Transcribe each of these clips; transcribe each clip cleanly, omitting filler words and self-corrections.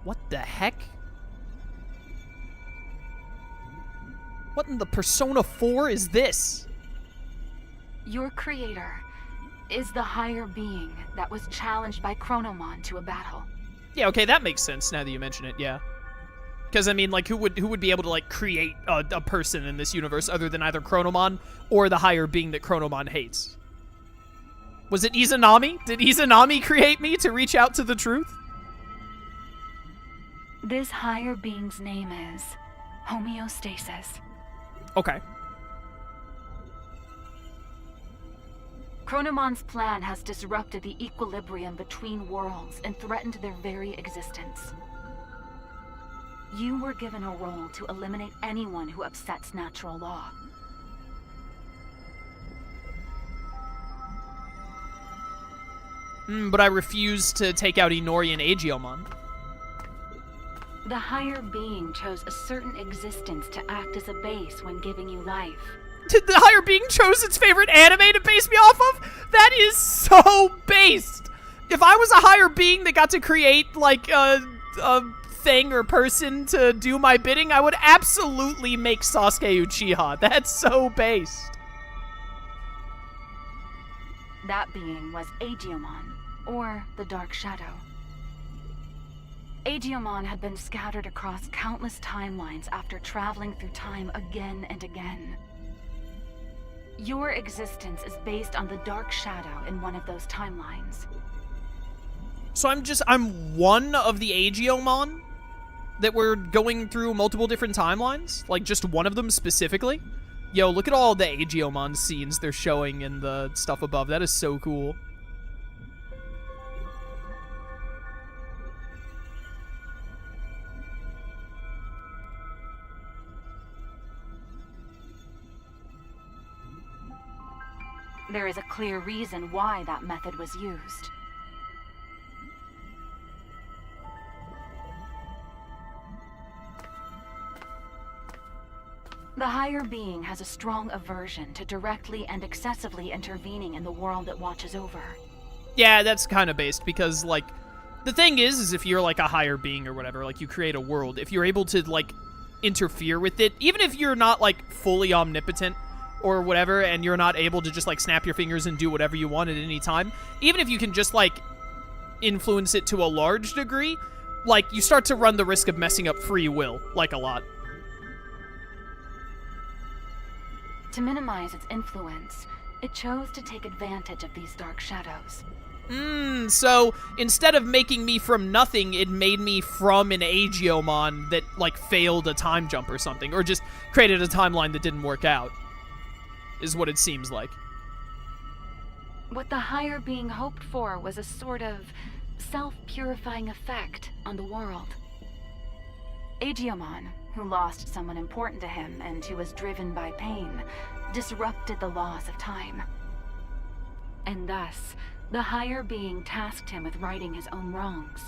What the heck? What in the Persona 4 is this? Your creator is the higher being that was challenged by Chronomon to a battle. Yeah, okay, that makes sense now that you mention it, yeah. Because, I mean, like, who would be able to, like, create a person in this universe other than either Chronomon or the higher being that Chronomon hates? Was it Izanami? Did Izanami create me to reach out to the truth? This higher being's name is Homeostasis. Okay. Chronomon's plan has disrupted the equilibrium between worlds and threatened their very existence. You were given a role to eliminate anyone who upsets natural law. But I refuse to take out Inori and Aegiomon. The higher being chose a certain existence to act as a base when giving you life. Did the higher being chose its favorite anime to base me off of? That is so based! If I was a higher being that got to create, like, a thing or person to do my bidding, I would absolutely make Sasuke Uchiha. That's so based. That being was Aegiomon, or the Dark Shadow. Aegiomon had been scattered across countless timelines after traveling through time again and again. Your existence is based on the Dark Shadow in one of those timelines. So I'm one of the Aegiomon that we're going through multiple different timelines? Like, just one of them specifically? Yo, look at all the Aegiomon scenes they're showing in the stuff above. That is so cool. There is a clear reason why that method was used. The higher being has a strong aversion to directly and excessively intervening in the world it watches over. Yeah, that's kind of based because, like, the thing is if you're, like, a higher being or whatever, like, you create a world, if you're able to, like, interfere with it, even if you're not, like, fully omnipotent or whatever, and you're not able to just, like, snap your fingers and do whatever you want at any time, even if you can just, like, influence it to a large degree, like, you start to run the risk of messing up free will, like, a lot. To minimize its influence, it chose to take advantage of these dark shadows. So instead of making me from nothing, it made me from an Aegiomon that, like, failed a time jump or something, or just created a timeline that didn't work out, is what it seems like. What the higher being hoped for was a sort of self-purifying effect on the world. Aegiomon, who lost someone important to him and who was driven by pain, disrupted the laws of time. And thus, the higher being tasked him with righting his own wrongs.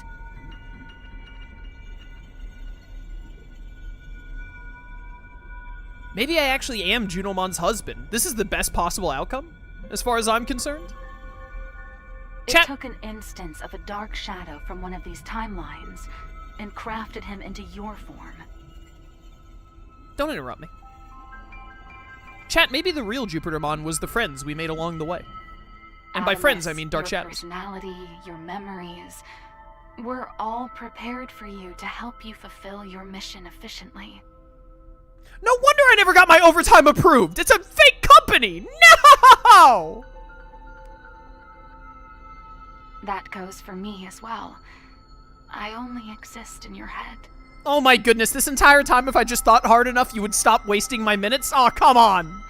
Maybe I actually am Junomon's husband. This is the best possible outcome, as far as I'm concerned. It took an instance of a dark shadow from one of these timelines and crafted him into your form. Don't interrupt me. Chat, maybe the real Jupitermon was the friends we made along the way. And by Adamas, friends, I mean dark your shadows. Personality, your memories, were all prepared for you to help you fulfill your mission efficiently. No wonder I never got my overtime approved! It's a fake company! No! That goes for me as well. I only exist in your head. Oh my goodness, this entire time if I just thought hard enough, you would stop wasting my minutes? Aw, come on!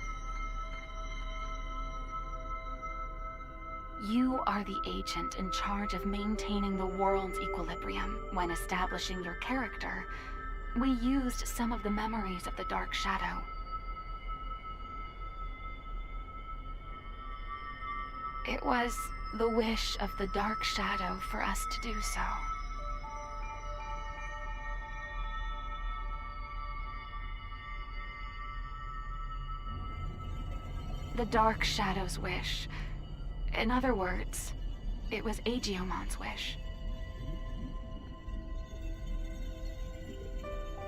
You are the agent in charge of maintaining the world's equilibrium. When establishing your character, we used some of the memories of the Dark Shadow. It was the wish of the Dark Shadow for us to do so. The Dark Shadow's wish. In other words, it was Aegiomon's wish.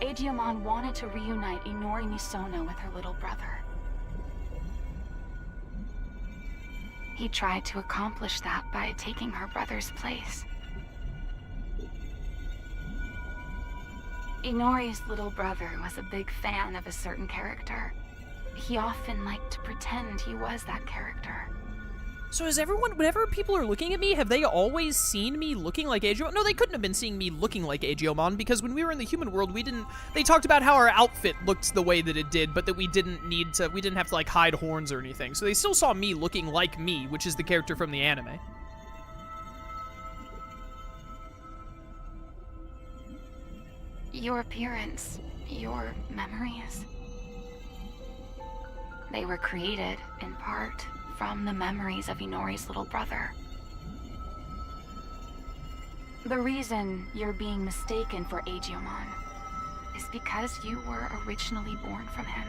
Aegiomon wanted to reunite Inori Misono with her little brother. He tried to accomplish that by taking her brother's place. Inori's little brother was a big fan of a certain character. He often liked to pretend he was that character. So is everyone, whenever people are looking at me, have they always seen me looking like Aegiomon? No, they couldn't have been seeing me looking like Aegiomon, because when we were in the human world, they talked about how our outfit looked the way that it did, but that we didn't have to, like, hide horns or anything. So they still saw me looking like me, which is the character from the anime. Your appearance, your memories, they were created, in part, from the memories of Inori's little brother. The reason you're being mistaken for Aegiomon is because you were originally born from him.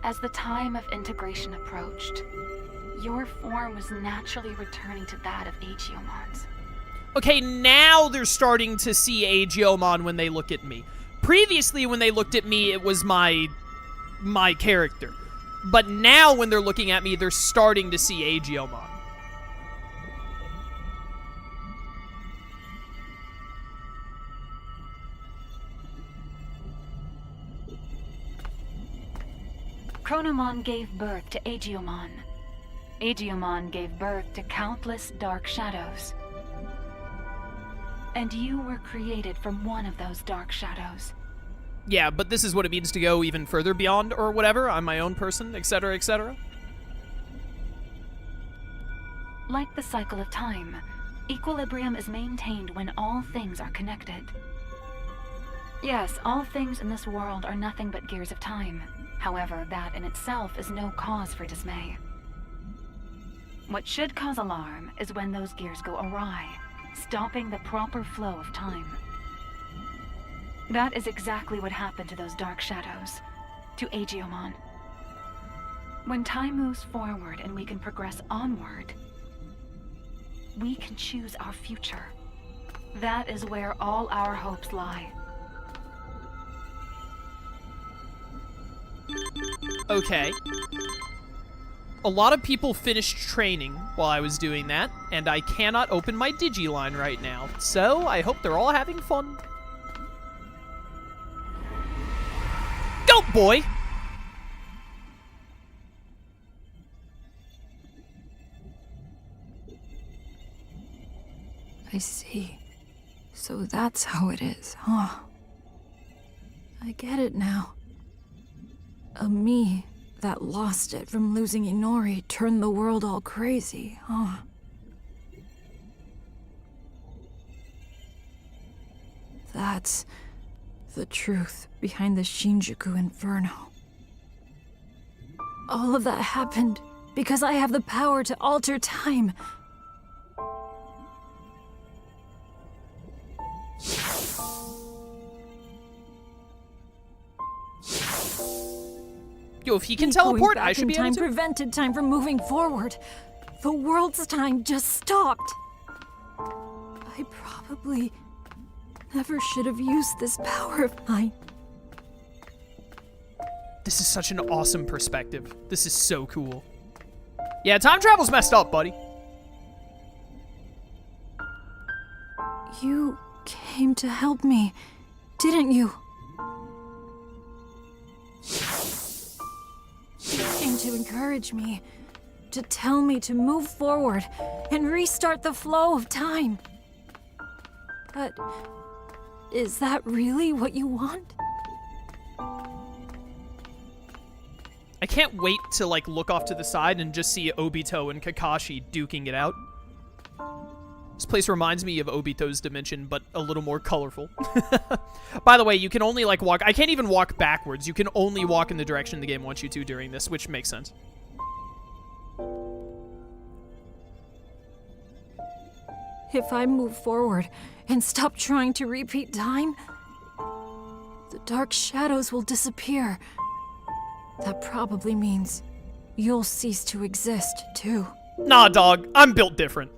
As the time of integration approached, your form was naturally returning to that of Aegiomon's. Okay, now they're starting to see Aegiomon when they look at me. Previously, when they looked at me, it was my character. But now, when they're looking at me, they're starting to see Aegiomon. Chronomon gave birth to Aegiomon. Aegiomon gave birth to countless dark shadows. And you were created from one of those dark shadows. Yeah, but this is what it means to go even further beyond or whatever. I'm my own person, etc., etc. Like the cycle of time, equilibrium is maintained when all things are connected. Yes, all things in this world are nothing but gears of time. However, that in itself is no cause for dismay. What should cause alarm is when those gears go awry, stopping the proper flow of time. That is exactly what happened to those dark shadows, to Aegiomon. When time moves forward and we can progress onward, we can choose our future. That is where all our hopes lie. Okay. A lot of people finished training while I was doing that, and I cannot open my Digiline right now. So, I hope they're all having fun. Go, boy! I see. So that's how it is, huh? I get it now. A me that lost it from losing Inori turned the world all crazy, huh? That's the truth behind the Shinjuku Inferno. All of that happened because I have the power to alter time. Yo, if he can teleport, I should be able to. Time prevented time from moving forward. The world's time just stopped. I probably never should have used this power of mine. This is such an awesome perspective. This is so cool. Yeah, time travel's messed up, buddy. You came to help me, didn't you? You came to encourage me, to tell me to move forward and restart the flow of time. But is that really what you want? I can't wait to, like, look off to the side and just see Obito and Kakashi duking it out. This place reminds me of Obito's dimension, but a little more colorful. By the way, you can only, like, walk... I can't even walk backwards. You can only walk in the direction the game wants you to during this, which makes sense. If I move forward and stop trying to repeat time, the dark shadows will disappear. That probably means you'll cease to exist, too. Nah, dog. I'm built different.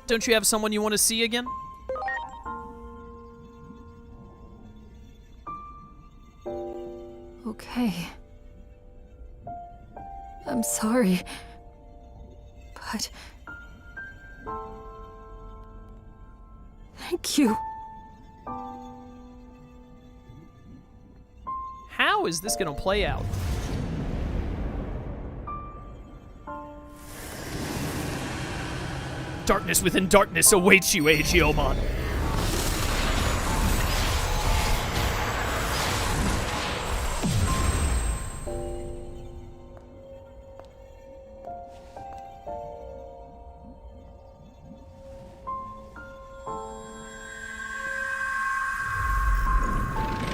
Don't you have someone you want to see again? Okay. I'm sorry. But... thank you. How is this gonna play out? Darkness within darkness awaits you, Aegiomon.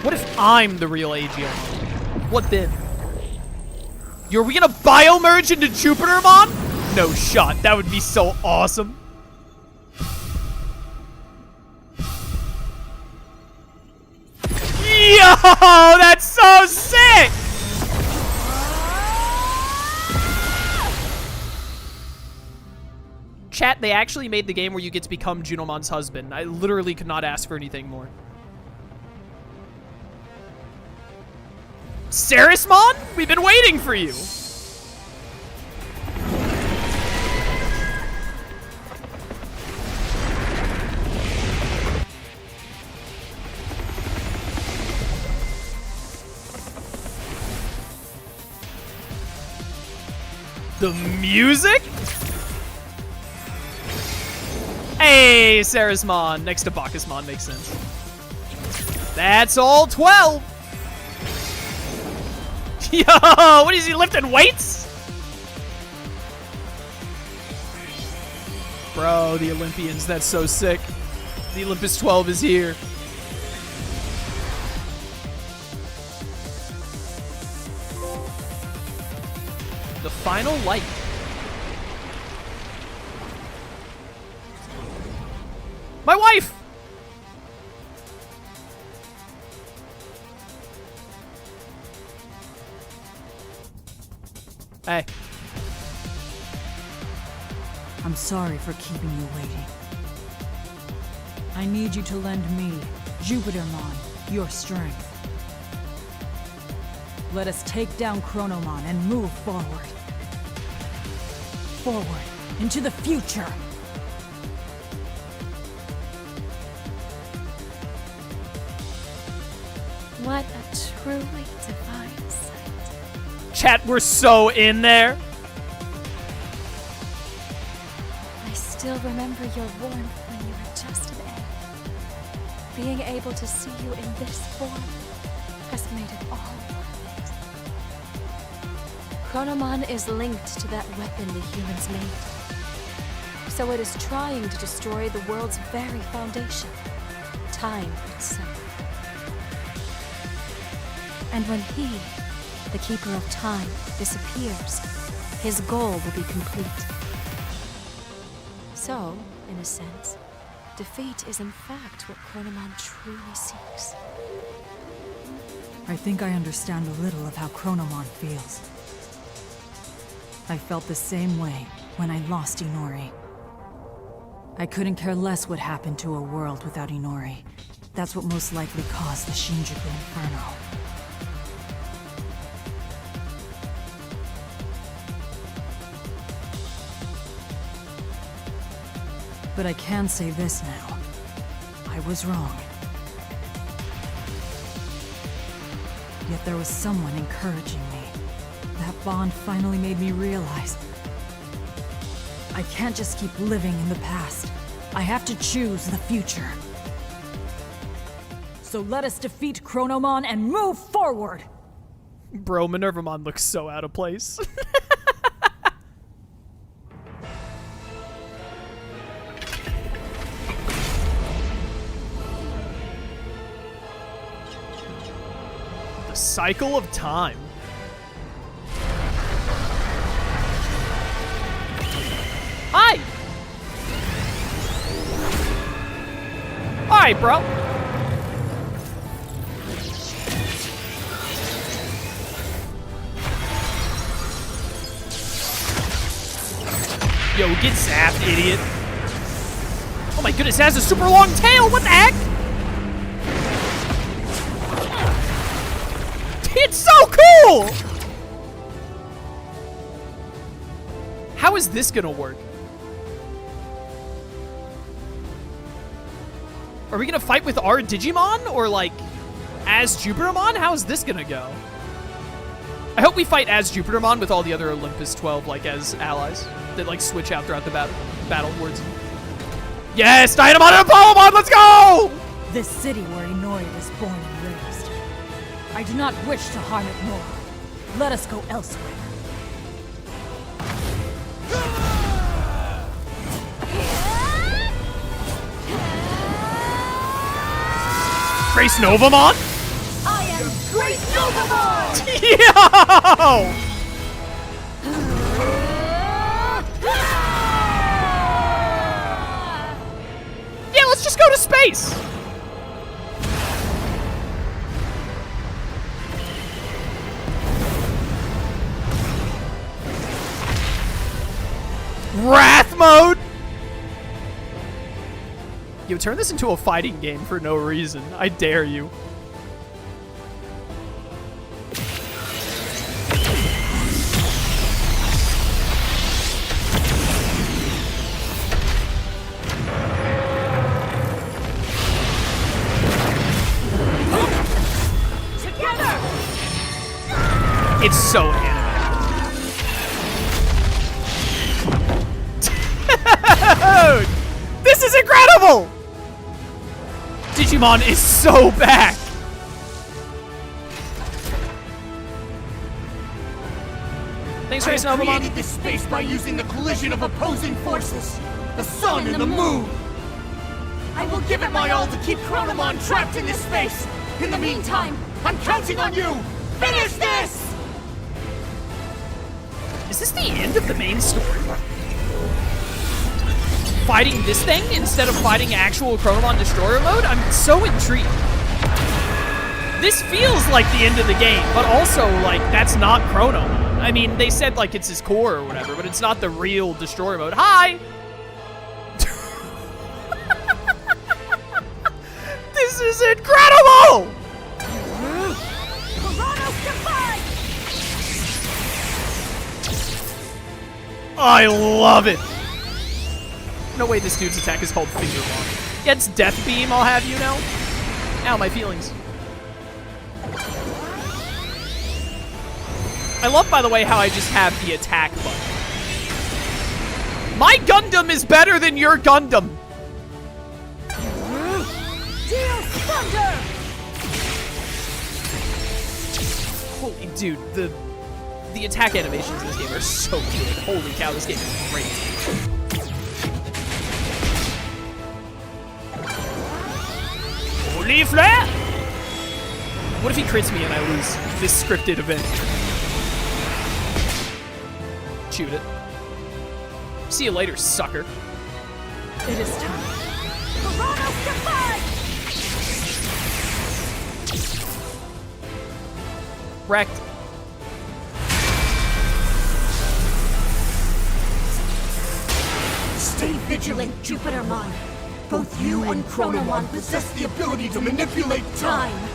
What if I'm the real Aegiomon? What then? Are we gonna biomerge into Jupitermon? No shot. That would be so awesome. Yo, that's so sick! Chat, they actually made the game where you get to become Junomon's husband. I literally could not ask for anything more. Sarismon? We've been waiting for you! The music? Hey, Sarismon next to Bacchusmon makes sense. That's all 12! Yo, what is he lifting weights? Bro, the Olympians, that's so sick. The Olympus 12 is here. The final light. My wife! Hey. I'm sorry for keeping you waiting. I need you to lend me, Jupitermon, your strength. Let us take down Chronomon and move forward. Forward, into the future! What a truly divine sight. Chat, we're so in there. I still remember your warmth when you were just an egg. Being able to see you in this form has made it all worth it. Chronomon is linked to that weapon the humans made. So it is trying to destroy the world's very foundation, time itself. And when he, the Keeper of Time, disappears, his goal will be complete. So, in a sense, defeat is in fact what Chronomon truly seeks. I think I understand a little of how Chronomon feels. I felt the same way when I lost Inori. I couldn't care less what happened to a world without Inori. That's what most likely caused the Shinjuku Inferno. But I can say this now. I was wrong. Yet there was someone encouraging me. That bond finally made me realize I can't just keep living in the past. I have to choose the future. So let us defeat Chronomon and move forward! Bro, Minervamon looks so out of place. The cycle of time. Hi! Alright, bro. Yo, get zapped, idiot. my goodness, it has a super long tail. What the heck? It's so cool! How is this gonna work? Are we gonna fight with our Digimon? Or like, as Jupitermon? How is this gonna go? I hope we fight as Jupitermon with all the other Olympus 12, like, as allies. That, like, switch out throughout the battle towards. Yes! Dynamon and Apollomon! Let's go! This city where Inori was born and raised. I do not wish to harm it more. Let us go elsewhere. Grace Novamon? I am Grace Novamon! Yo! Yeah, let's just go to space. Wrath mode? Yo, turn this into a fighting game for no reason. I dare you. Together! It's so animated. Dude, this is incredible! Digimon is so back! Thanks, Grace I Novamon. created this space by using the collision of opposing forces. The sun and the moon. I will give it my all to keep Chronomon trapped in this space. In the meantime, I'm counting on you. Finish this! Is this the end of the main story? Fighting this thing instead of fighting actual Chronomon Destroyer mode? I'm so intrigued. This feels like the end of the game, but also, like, that's not Chronomon. I mean, they said, like, it's his core or whatever, but it's not the real Destroyer mode. Hi! This is incredible! I love it! No way this dude's attack is called Finger Lock. Yeah, it's Death Beam, I'll have you know. Ow, my feelings. I love, by the way, how I just have the attack button. My Gundam is better than your Gundam! Deal Thunder! Holy dude, the attack animations in this game are so good. Holy cow, this game is great. Holy flare! What if he crits me and I lose this scripted event? Shoot it. See you later, sucker. It is time. Chronos Defy! Wrecked. Stay vigilant, Jupitermon. Both you and Chronomon possess the ability to manipulate time.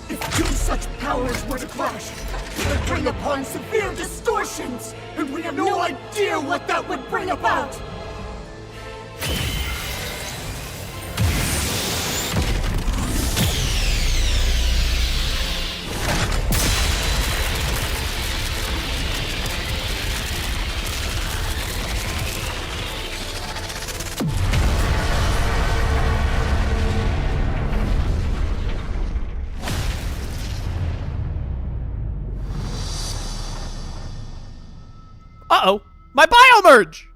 If two such powers were to clash, it would bring upon severe distortions, and we have no idea what that would bring about. Uh-oh. My biomerge!